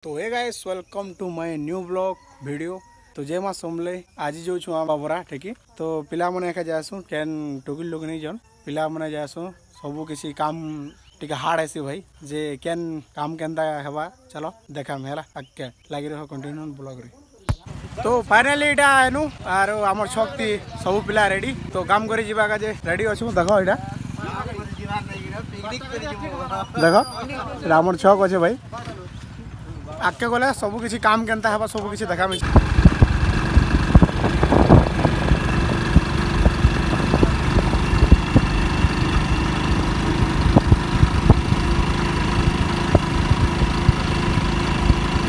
तो hey guys welcome to my new blog video. तो जय माँ समले आज जो छुआ बाबरा ठीक तो पिला मने एका जासु केन टोकिल लोग नहीं जन पिला मने जासु सबू किसी काम टिके हार्ड है भाई जे केन काम केनता हेबा चलो देखा मेला आके लागी रहो कंटिन्यू ब्लॉग रे। तो फाइनली इटा एनु आरो हमर शक्ति सब पिला रेडी तो काम करी जीवा का जे रेडी अछु देखो इटा देखो हमर छक अछि भाई आगे गले सब किसी काम केनता हेबा सब किसी देखा मिल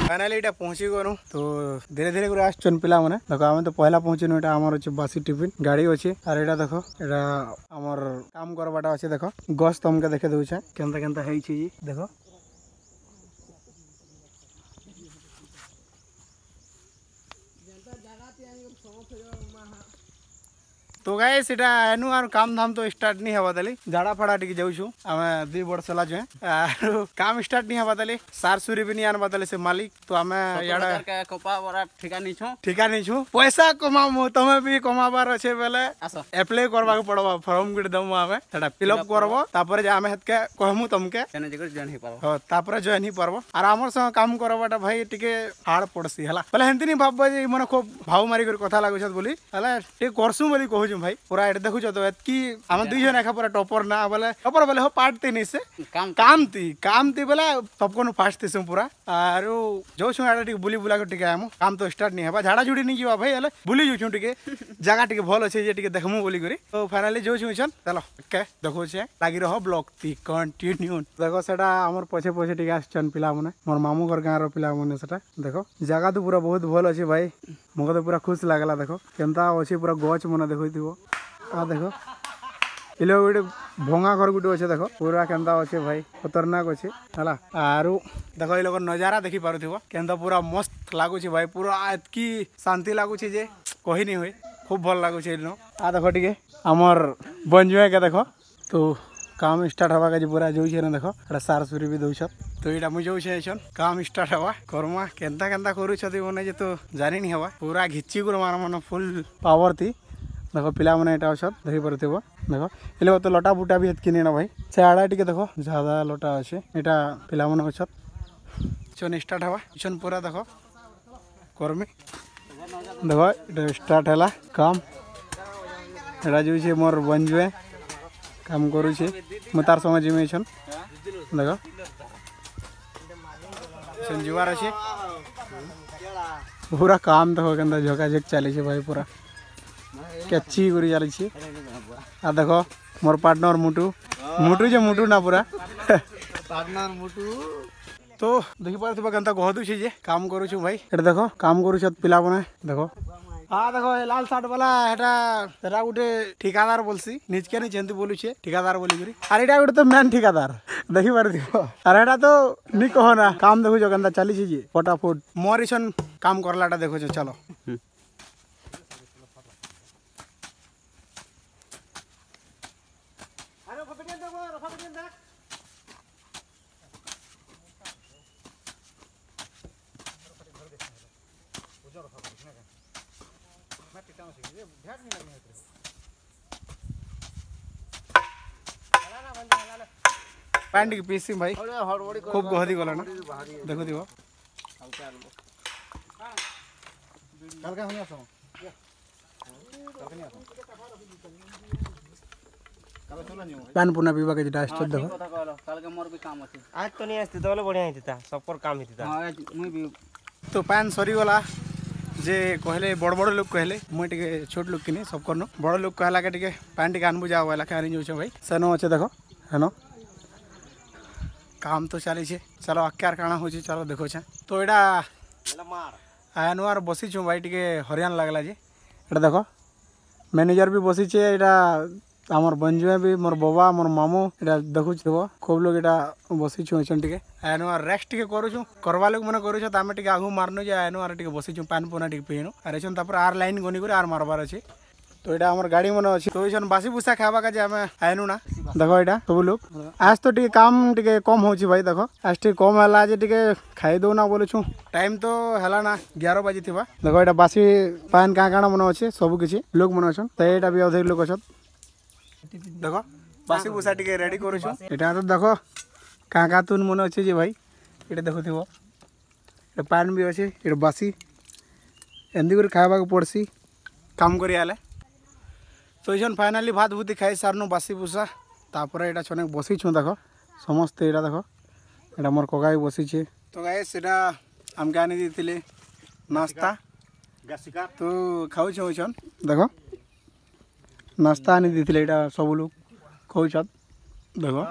फाइनली इटा पहुँची गनु तो धीरे धीरे करे आछन पिला माने देखो आमे तो पहला पहुँचनु एटा हमर अछि बासी टिफिन गाड़ी अछि आर एटा देखो एटा हमर काम करबाटा अछि देखो गस तुमके देखे दउ छै केनता केनता हेइ छी देखो तो गाइस इटा एनु आर काम धाम तो स्टार्ट नहीं हवा दली झाड़ा फाड़ा टिके जाऊ छु आमे 2 वर्ष ला जे आरो काम स्टार्ट नहीं हवा दली सार सुरी भी नहीं आन बदले से मालिक तो आमे याडा का कोपा बड़ा ठिका नहीं छु पैसा कमामु तमे भी कमाबार अछि बेले अप्लाई करबा के पड़बा फॉर्म गुड दमु आमे सेटा फिल अप करबो तापर जे आमे हेतके कहमु तमके केने जगर जॉइन ही पारो हो तापर जॉइन ही परबो आर हमर संग काम करबाटा भाई टिके हार्ड पड़सी हला पहले हेंतिनी भाबबा जे मने खूब भाव मारी कर कथा लागु छत बोली हला टे करसु बोली कहू भाई पूरा एट देखु तो एतकी हम दुई जन एका पूरा टॉपर ना बोले टॉपर बोले हो पार्ट तीन से काम ती बोले सबको नु फास्ट से पूरा आरो जो छु आडा टिके बुली बुला के टिके आमु काम तो स्टार्ट नहीं हेबा झाड़ा झुड़ी नहीं जीवा भाई हले बुली जो छु टिके जगह टिके भल अछि जे टिके देखमु बोली करी तो फाइनली जो छु छन चलो के देखो छे लागी रहो ब्लॉग ती कंटिन्यू देखो सेटा हमर पछे पछे टिके आछन पिला मने मोर मामू घर गाँव रो पिला मने सेटा देखो जगह तो पूरा बहुत भल अछि भाई मको तो पूरा खुश लागला देखो केनता अछि पूरा गछ मने देखैतिबो आ देखो इलो गोटे भंगा घर गुटे अच्छे देखो पूरा केनता अच्छे भाई खतरनाक अच्छे है आरु देखो ये लोग नजारा देखी पारुथिबो केनता पूरा मस्त लागुछि भाई पूरा एतकी शांति लागुछि जे कहि नहीं होय खूब भल लागुछि इनो आ देखो टिके हमर बंजुए के देखो तो काम स्टार्ट हवा के पूरा जो छे न देखो एटा सार सुरी भी दउ छ तो एटा मु जो छे छन काम स्टार्ट हवा करमा केनता केनता करू छथि मने जे तो जानि नहीं हवा पूरा घिच्ची गुर मार मन फुल पावर थी देखो पिला मने एटा औषध देखि परथिबो देखो ए लोग तो लटा बुटा भी हेतकी नहीं ना भाई से आड़ा टिके देखो ज्यादा लटा अछि एटा पिला मने औषध चोन स्टार्ट हवा चोन पूरा देखो करमी देखो एटा स्टार्ट हला काम एटा जो छे मोर बंजुए काम करू छे म तार समझ में छन देखो सन जुवार अछि पूरा काम देखो केनता झोका झक चले छे भाई पूरा कैची करी जाली छी आ देखो मोर पार्टनर मुटू जे मुटू ना पूरा पार्टनर मुटू तो देखि पारथिबा केनता कहदु छी जे काम करू छु भाई एटा देखो काम करू छ पिला बने देखो आ देखो ए लाल शर्ट वाला एटा गुटे ठेकेदार बोलसी निजके नहीं चंती बोलु छे ठेकेदार बोली करी अरे एटा गुटे तो मेन ठेकेदार देखि पारथिबो अरे एटा तो नी कहो ना काम देखु जो केनता चली छी जे फटाफट मोरिसन काम करलाटा देखो जो चलो पैंट की पीसी भाई खूब गहदी गला ना देखो दियो पैन पुना पीवा के जेटा स्टोर देखो काल के मोर भी काम अछि आज तो नहीं आस्ती तो बढ़िया हिता सब पर काम हिता हां आज मुई भी तो पैन सरी गला जे कहले बड़ बड़ लोग कहले मुई टिके छोट लोग किने सब करनो बड़ लोग कहला के टिके पैन टिके आनबु जाओ वाला खानी जो छ भाई सनो अच्छे देखो हेनो काम तो चली छे चलो आकार काना हो छी चलो देखो छ तो एडा आनुआर बसी छु भाई टिके हरियान लागला जे एडा देखो मैनेजर भी बसी छे एडा हमर बंजुए भी मोर बाबा मोर मामू एटा देखु छबो खूब लोग एटा बसी छु छन टिके आनुआर रेस्ट टिके करू छु करवा लोग मने करू छ तामे टिके आगु मारनो जे आनुआर टिके बसी छु पान पोना टिके पेनो अरे छन तापर आर लाइन गनी करे आर मारबार अछि तो এটা আমার গাড়ি মনে আছে তো এইসন বাসি পুষা খাওয়া কাজে আমি আইনু না দেখো এটা সবু লোক আজ তো টিকে কাম টিকে কম হচ্ছে ভাই দেখো আজ টিকে কম হেলা যে টিকে খাই দৌ না বলেছু টাইম তো হেলা না 11 বাজি থিবা দেখো এটা বাসি পান কাঁ কাଣା মনে আছে সবু কিছু লোক মনে অছন তো এটা বি অধেক লোক অছন দেখো বাসি পুষা টিকে রেডি করছু এটা তো দেখো কাঁ কাঁ তুন মনে আছে যে ভাই এটা দেখো থিব এটা পান বি আছে এটা বাসি এমনি করে খাওয়া পড়ছি কাম করি আলে তো এইজন ফাইনালি ভাত ভুতি খাই সারনু বাসি পুষা তারপরে এটা অনেক বসিছু দেখো সমস্তে এটা দেখো এটা মোর ককাই বসিছে তো গাইস সেটা আমাকে আনি দিয়েছিলে নাস্তা তো খাওছ ওইছন দেখো নাস্তা আনি দিয়েছিলে এটা সবু লোক খাওছত দেখো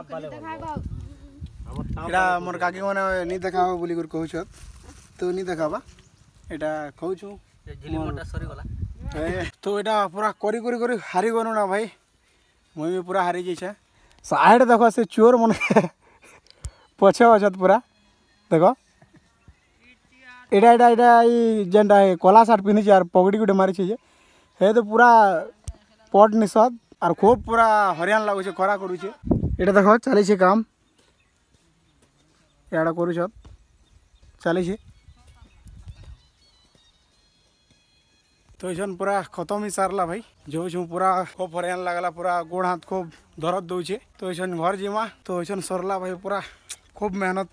এটা মোর কাকি মানে নি দেখাব বলি করে কହୁছত তো নি দেখাবা এটা খাওছু ঝিলিমটা সরি গলা তো এটা পুরা করি করি করি হারি গনু না ভাই মুই भी पूरा हारी जाइछे साइड देखो से चोर मन पछे अछत पूरा देखो एटा एटा एटा ई जेंटा कला शर्ट पिनी यार पगड़ी गुटे मारी छे हे तो पूरा पट निसद और खूब पूरा हरियान लागु छे खरा करू छे एटा देखो चली छे काम एटा करू छत चली छे तो ऐसा पूरा खत्म ही सारला भाई जो छू पूरा खूब हरियान लगला पूरा गोड़ हाथ खूब दर्द दौचे तो ऐसा घर जीमा तो ऐसा सरला भाई पूरा खूब मेहनत